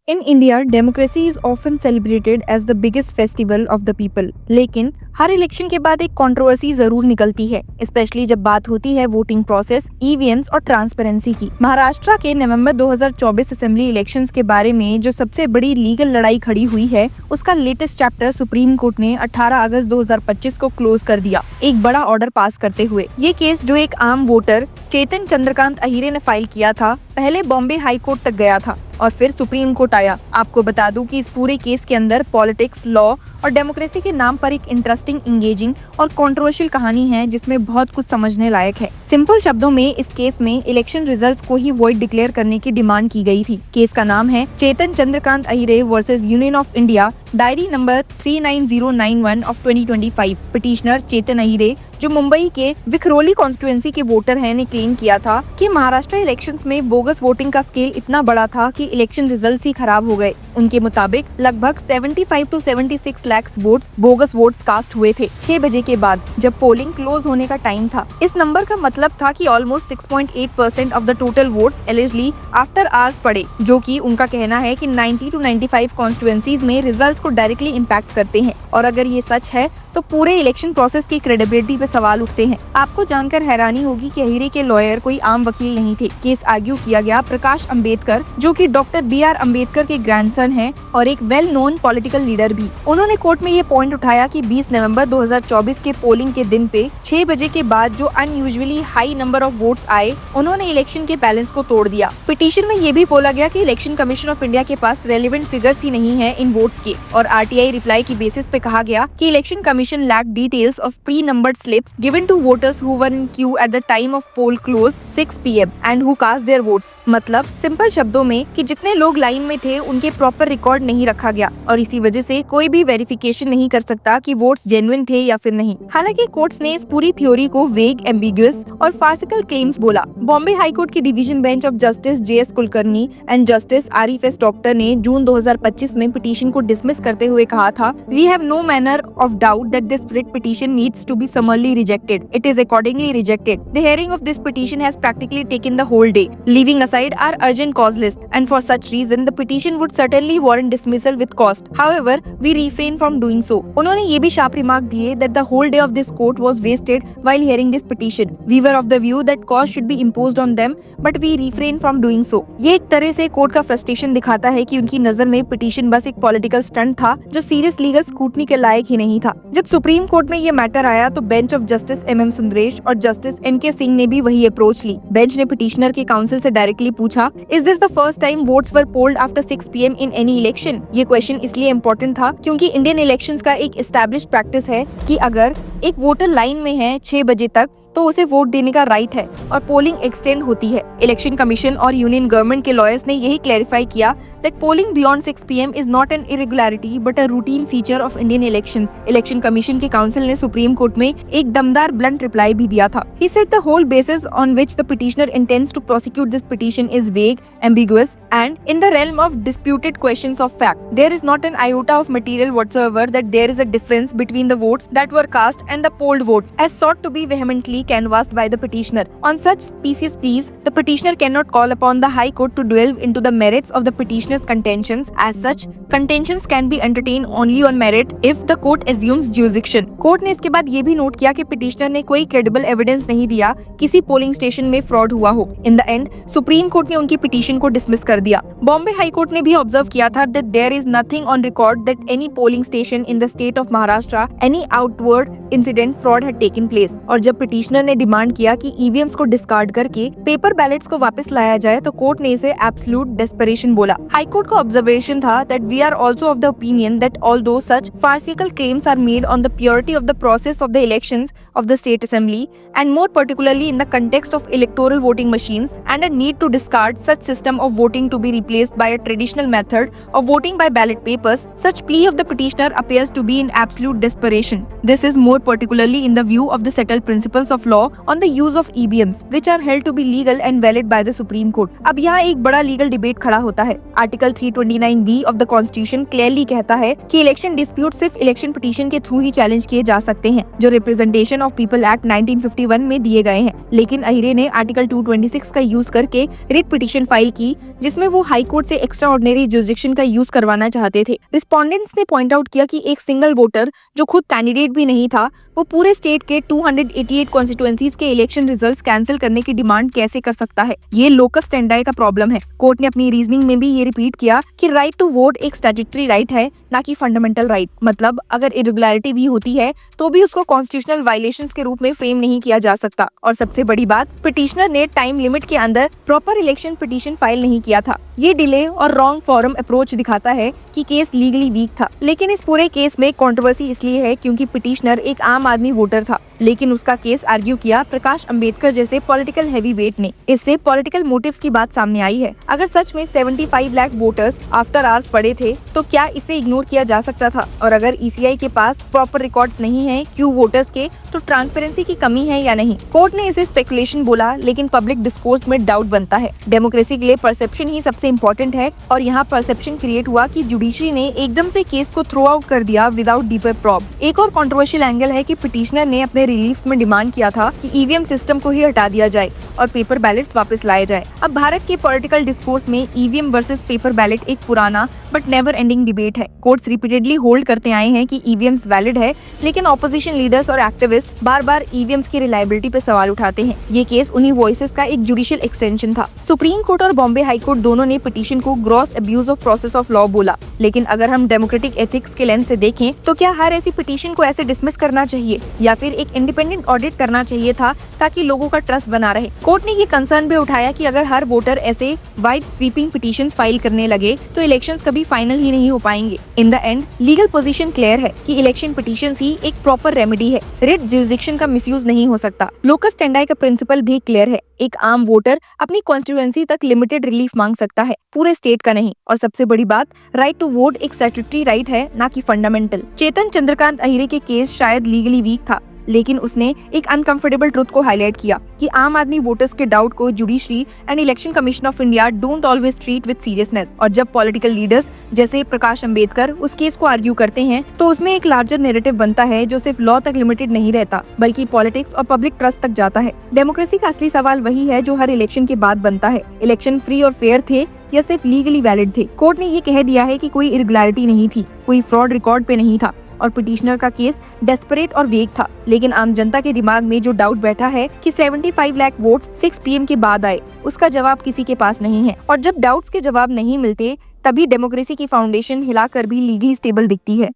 In India democracy is often celebrated as the biggest festival of the people. लेकिन हर election के बाद एक कंट्रोवर्सी जरूर निकलती है, स्पेशली जब बात होती है वोटिंग प्रोसेस, ईवीएम्स और ट्रांसपेरेंसी की। महाराष्ट्र के नवंबर 2024 असेंबली इलेक्शंस के बारे में जो सबसे बड़ी लीगल लड़ाई खड़ी हुई है, उसका लेटेस्ट चैप्टर सुप्रीम कोर्ट ने 18 अगस्त 2025 को क्लोज कर दिया, एक बड़ा ऑर्डर पास करते हुए। ये केस जो एक आम वोटर चेतन चंद्रकांत अहिरे ने फाइल किया था, पहले बॉम्बे हाई कोर्ट तक गया था और फिर सुप्रीम कोर्ट आया। आपको बता दूं कि इस पूरे केस के अंदर पॉलिटिक्स, लॉ और डेमोक्रेसी के नाम पर एक इंटरेस्टिंग, इंगेजिंग और कंट्रोवर्शियल कहानी है जिसमें बहुत कुछ समझने लायक है। सिंपल शब्दों में इस केस में इलेक्शन रिजल्ट्स को ही वॉइड डिक्लेयर करने की डिमांड की गई थी। केस का नाम है Chetan Chandrakant Ahire versus union of India, diary number 39091 ऑफ 2025। पिटिशनर चेतन अहिरे, जो मुंबई के विखरोली कॉन्स्टिट्यूएंसी के वोटर हैं, ने क्लेम किया था कि महाराष्ट्र इलेक्शंस में बोगस वोटिंग का स्केल इतना बड़ा था कि इलेक्शन रिजल्ट्स ही खराब हो गए। उनके मुताबिक लगभग 75 to 76 lakh votes, bogus votes cast हुए थे 6 बजे के बाद, जब पोलिंग क्लोज होने का टाइम था। इस नंबर का मतलब था कि almost 6.8% of the total votes eligibly after hours पड़े, जो कि उनका कहना है कि 90 to 95 कॉन्स्टिट्यूएंसीज में रिजल्ट्स को डायरेक्टली इम्पैक्ट करते हैं। और अगर ये सच है तो पूरे इलेक्शन प्रोसेस की क्रेडिबिलिटी पे सवाल उठते हैं। आपको जानकर हैरानी होगी कि अहिरे के लॉयर कोई आम वकील नहीं थे। केस आर्ग्यू किया गया प्रकाश अंबेडकर, जो कि डॉक्टर BR अम्बेडकर के ग्रैंडसन हैं और एक वेल नोन पॉलिटिकल लीडर भी। उन्होंने कोर्ट में ये पॉइंट उठाया कि 20 नवंबर 2024 के पोलिंग के दिन पे 6 बजे के बाद जो unusually high number of votes आए, उन्होंने इलेक्शन के बैलेंस को तोड़ दिया। पिटीशन में ये भी बोला गया कि इलेक्शन कमीशन ऑफ इंडिया के पास रेलेवेंट फिगर्स ही नहीं है इन वोट्स के, और RTI रिप्लाई की बेसिस पे कहा गया कि election commission lacked details of pre-numbered slips given to voters who were in queue at the time of poll close 6 PM and who cast their votes। मतलब सिंपल शब्दों में कि जितने लोग लाइन में थे उनके प्रॉपर रिकॉर्ड नहीं रखा गया, और इसी वजह से कोई भी वेरिफिकेशन नहीं कर सकता कि वोट्स जेन्युइन थे या फिर नहीं। हालांकि कोर्ट्स ने इस पूरी थ्योरी को वेग, एम्बिगुअस और फार्सिकल क्लेम्स बोला। बॉम्बे हाई कोर्ट की division bench of justice JS Kulkarni and justice RFS doctor ने जून 2025 में पिटीशन को डिसमिस करते हुए कहा था, we have no manner of doubt that this writ petition needs to be summarily rejected. It is accordingly rejected. The hearing of this petition has practically taken the whole day, leaving aside our urgent cause list, and for such reason the petition would certainly warrant dismissal with cost. However, we refrain from doing so. उन्होंने ये भी sharp remark दिए that the whole day of this court was wasted while hearing this petition. We were of the view that cost should be imposed on them, but we refrain from doing so. ये एक तरह से court का frustration दिखाता है कि उनकी नजर में पिटीशन बस एक पॉलिटिकल स्टंट था जो सीरियस लीगल स्क्रूटनी के लायक ही नहीं था। जब सुप्रीम कोर्ट में ये मैटर आया तो bench of justice MM Sundaresh और जस्टिस MK सिंह ने भी वही अप्रोच ली। बेंच ने पिटीशनर के काउंसिल से डायरेक्टली पूछा, is this the first time votes were polled after 6 PM in any election? ये क्वेश्चन इसलिए इम्पोर्टेंट था क्योंकि इंडियन इलेक्शंस का एक एस्टैब्लिश्ड प्रैक्टिस है कि अगर एक वोटर लाइन में है 6 बजे तक तो उसे वोट देने का राइट है और पोलिंग एक्सटेंड होती है। इलेक्शन कमीशन और यूनियन गवर्नमेंट के लॉयर्स ने यही क्लैरिफाई किया that polling beyond 6 PM is not an irregularity but a routine feature of Indian elections। Election commission के काउंसिल ने सुप्रीम कोर्ट में एक दमदार ब्लंट रिप्लाई भी दिया था। He said the whole basis on which the petitioner intends to prosecute this petition is vague, ambiguous and in the realm of disputed questions of fact. There is not an iota of material whatsoever that there is a difference between the votes that were cast and the polled votes as sought to be vehemently canvassed by the petitioner. On such specious pleas, the petitioner cannot call upon the High Court to delve into the merits of the petitioner's contentions. As such, contentions can be entertained only on merit if the court assumes jurisdiction। Court ने इसके बाद ये भी note किया कि petitioner ने कोई credible evidence नहीं दिया किसी पोलिंग स्टेशन में फ्रॉड हुआ हो। In the end supreme court ने उनकी पिटीशन को डिसमिस कर दिया। बॉम्बे हाई कोर्ट ने भी ऑब्जर्व किया था that there is nothing on record that any polling station in the state of Maharashtra any outward incident fraud had taken place। और जब पिटिशनर ने डिमांड किया कि EVMs को डिस्कार्ड करके पेपर बैलेट्स को वापस लाया जाए तो कोर्ट ने इसे एब्सोल्यूट डेस्परेशन बोला। हाई कोर्ट का ऑब्जर्वेशन था that we are also of the opinion that although such farcical claims are made on the purity of the process of the elections of the state assembly and more particularly in the context of electoral voting machines and a need to discard such system of voting to be replaced by a traditional method of voting by ballot papers, such plea of the petitioner appears to be in absolute desperation. This is more particularly in the view of the settled principles of law on the use of EVMs, which are held to be legal and valid by the Supreme Court. अब यहाँ एक बड़ा legal debate खड़ा होता है। Article 329B of the constitution clearly कहता है कि इलेक्शन डिस्प्यूट सिर्फ इलेक्शन पिटीशन के थ्रू ही चैलेंज किए जा सकते हैं, जो रिप्रेजेंटेशन ऑफ पीपल एक्ट 1951 में दिए गए हैं। लेकिन अहिरे ने आर्टिकल 226 का यूज करके रिट पिटीशन फाइल की, जिसमें वो हाई कोर्ट से एक्स्ट्रा ऑर्डिनरी जुरिसडिक्शन का यूज करवाना चाहते थे। रिस्पोंडेंट्स ने पॉइंट आउट किया कि एक सिंगल वोटर जो खुद कैंडिडेट भी नहीं था, वो पूरे स्टेट के 288 कॉन्स्टिट्यूएंसीज के इलेक्शन रिजल्ट्स कैंसिल करने की डिमांड कैसे कर सकता है। ये लोकस स्टैंडाई का प्रॉब्लम है। कोर्ट ने अपनी रीजनिंग में भी ये रिपीट किया कि राइट टू वोट एक स्टैट्यूटरी राइट है, ना कि फंडामेंटल राइट। मतलब अगर इरेगुलरिटी भी होती है तो भी उसको कॉन्स्टिट्यूशनल वायलेशंस के रूप में फ्रेम नहीं किया जा सकता। और सबसे बड़ी बात, पिटिशनर ने टाइम लिमिट के अंदर प्रॉपर इलेक्शन पिटीशन फाइल नहीं किया था। ये डिले और रॉन्ग फॉरम अप्रोच दिखाता है कि केस लीगली वीक था। लेकिन इस पूरे केस में कंट्रोवर्सी इसलिए है क्योंकि पिटिशनर एक आम आदमी वोटर था, लेकिन उसका केस आर्ग्यू किया प्रकाश अंबेडकर जैसे पॉलिटिकल हैवी वेट ने। इससे पॉलिटिकल मोटिव्स की बात सामने आई है। अगर सच में 75 लाख वोटर्स आफ्टर आवर्स पड़े थे तो क्या इसे इग्नोर किया जा सकता था? और अगर ECI के पास प्रॉपर रिकॉर्ड्स नहीं है क्यू वोटर्स के, तो ट्रांसपेरेंसी की कमी है या नहीं? कोर्ट ने इसे स्पेकुलेशन बोला, लेकिन पब्लिक डिस्कोर्स में डाउट बनता है। डेमोक्रेसी के लिए परसेप्शन ही सबसे इम्पोर्टेंट है, और यहाँ परसेप्शन क्रिएट हुआ कि जुडिशरी ने एकदम से केस को थ्रो आउट कर दिया विदाउट डीपर प्रॉब। एक और कंट्रोवर्शियल एंगल है कि पिटिशनर ने अपने रिलीफ्स में डिमांड किया था कि EVM सिस्टम को ही हटा दिया जाए और पेपर बैलेट्स वापस लाए जाए। अब भारत के पॉलिटिकल डिस्कोर्स में EVM वर्सेस पेपर बैलेट एक पुराना बट नेवर एंडिंग डिबेट है। कोर्ट्स रिपीटेडली होल्ड करते आए हैं कि EVMs वैलिड है, लेकिन ऑपोजिशन लीडर्स और एक्टिविस्ट बार बार EVMs की रिलायबिलिटी पे सवाल उठाते हैं। ये केस उन्हीं वॉइसेस का एक जुडिशियल एक्सटेंशन था। सुप्रीम कोर्ट और बॉम्बे हाई कोर्ट दोनों ने पिटीशन को gross abuse of process of law बोला। लेकिन अगर हम डेमोक्रेटिक एथिक्स के लेंस से देखें तो क्या हर ऐसी पिटीशन को ऐसे डिसमिस करना चाहिए, या फिर एक इंडिपेंडेंट ऑडिट करना चाहिए था ताकि लोगों का ट्रस्ट बना रहे? कोर्ट ने ये कंसर्न भी उठाया कि अगर हर वोटर ऐसे वाइड स्वीपिंग पिटीशंस फाइल करने लगे तो इलेक्शंस कभी फाइनल ही नहीं हो पाएंगे। In the end legal position clear है कि इलेक्शन पिटीशंस ही एक प्रॉपर रेमेडी है। रिट जुरिसडिक्शन का मिसयूज नहीं हो सकता। लोकस स्टैंडाई का प्रिंसिपल भी क्लियर है। एक आम वोटर अपनी कॉन्स्टिट्यूएंसी तक लिमिटेड रिलीफ मांग सकता है, पूरे स्टेट का नहीं। और सबसे बड़ी बात, राइट टू वोट एक स्टैट्यूटरी राइट है, ना कि फंडामेंटल। चेतन चंद्रकांत अहिरे के केस शायद लीगली वीक था, लेकिन उसने एक अनकंफर्टेबल ट्रुथ को हाईलाइट किया कि आम आदमी वोटर्स के डाउट को judiciary and election commission of India don't always treat with seriousness. और जब पॉलिटिकल लीडर्स जैसे प्रकाश अंबेडकर उस केस को आर्ग्यू करते हैं तो उसमें एक लार्जर नैरेटिव बनता है जो सिर्फ लॉ तक लिमिटेड नहीं रहता, बल्कि पॉलिटिक्स और पब्लिक ट्रस्ट तक जाता है। डेमोक्रेसी का असली सवाल वही है जो हर इलेक्शन के बाद बनता है। इलेक्शन फ्री और फेयर थे या सिर्फ लीगली वैलिड थे? कोर्ट ने ये कह दिया है कि कोई इरेगुलरिटी नहीं थी, कोई फ्रॉड रिकॉर्ड पे नहीं था, और पिटिशनर का केस डेस्परेट और वेग था। लेकिन आम जनता के दिमाग में जो डाउट बैठा है कि 75 लाख वोट्स 6 PM के बाद आए, उसका जवाब किसी के पास नहीं है। और जब डाउट्स के जवाब नहीं मिलते, तभी डेमोक्रेसी की फाउंडेशन हिलाकर भी लीगली स्टेबल दिखती है।